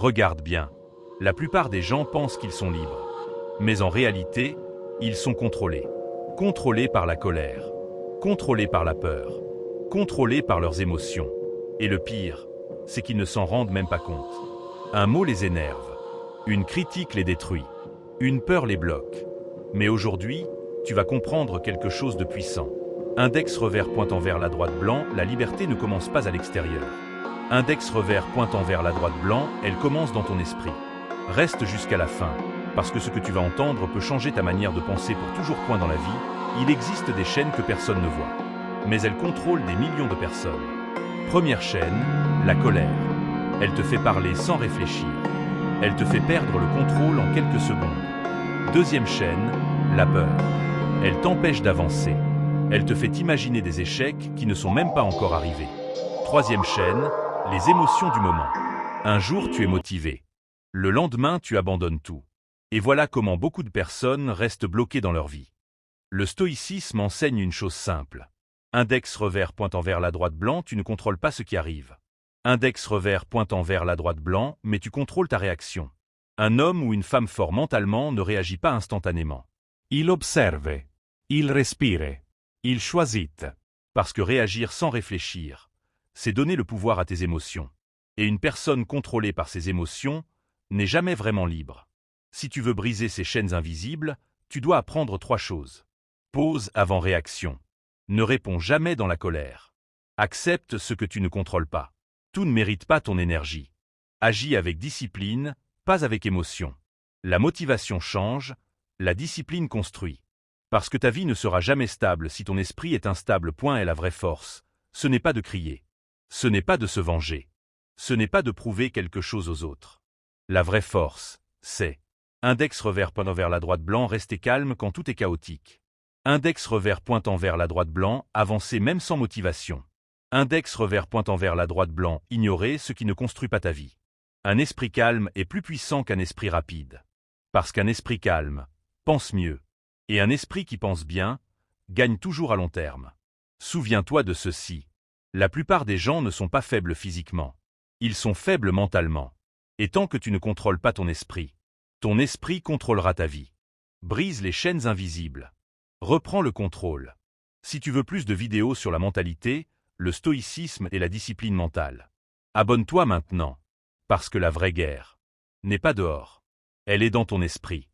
Regarde bien. La plupart des gens pensent qu'ils sont libres. Mais en réalité, ils sont contrôlés. Contrôlés par la colère. Contrôlés par la peur. Contrôlés par leurs émotions. Et le pire, c'est qu'ils ne s'en rendent même pas compte. Un mot les énerve. Une critique les détruit. Une peur les bloque. Mais aujourd'hui, tu vas comprendre quelque chose de puissant. Index revers pointant vers la droite blanc, la liberté ne commence pas à l'extérieur. Index revers pointant vers la droite blanc, elle commence dans ton esprit. Reste jusqu'à la fin, parce que ce que tu vas entendre peut changer ta manière de penser pour toujours. Dans la vie, il existe des chaînes que personne ne voit. Mais elles contrôlent des millions de personnes. Première chaîne, la colère. Elle te fait parler sans réfléchir. Elle te fait perdre le contrôle en quelques secondes. Deuxième chaîne, la peur. Elle t'empêche d'avancer. Elle te fait imaginer des échecs qui ne sont même pas encore arrivés. Troisième chaîne, les émotions du moment. Un jour tu es motivé. Le lendemain tu abandonnes tout. Et voilà comment beaucoup de personnes restent bloquées dans leur vie. Le stoïcisme enseigne une chose simple. Index revers pointant vers la droite blanc, tu ne contrôles pas ce qui arrive. Index revers pointant vers la droite blanc, mais tu contrôles ta réaction. Un homme ou une femme fort mentalement ne réagit pas instantanément. Il observe. Il respire. Il choisit. Parce que réagir sans réfléchir, c'est donner le pouvoir à tes émotions. Et une personne contrôlée par ses émotions n'est jamais vraiment libre. Si tu veux briser ces chaînes invisibles, tu dois apprendre 3 choses. Pause avant réaction. Ne réponds jamais dans la colère. Accepte ce que tu ne contrôles pas. Tout ne mérite pas ton énergie. Agis avec discipline, pas avec émotion. La motivation change, la discipline construit. Parce que ta vie ne sera jamais stable si ton esprit est instable. Et la vraie force, ce n'est pas de crier. Ce n'est pas de se venger. Ce n'est pas de prouver quelque chose aux autres. La vraie force, c'est index revers pointant vers la droite blanc, rester calme quand tout est chaotique. Index revers pointant vers la droite blanc, avancer même sans motivation. Index revers pointant vers la droite blanc, ignorer ce qui ne construit pas ta vie. Un esprit calme est plus puissant qu'un esprit rapide. Parce qu'un esprit calme pense mieux. Et un esprit qui pense bien gagne toujours à long terme. Souviens-toi de ceci. La plupart des gens ne sont pas faibles physiquement. Ils sont faibles mentalement. Et tant que tu ne contrôles pas ton esprit contrôlera ta vie. Brise les chaînes invisibles. Reprends le contrôle. Si tu veux plus de vidéos sur la mentalité, le stoïcisme et la discipline mentale, abonne-toi maintenant. Parce que la vraie guerre n'est pas dehors. Elle est dans ton esprit.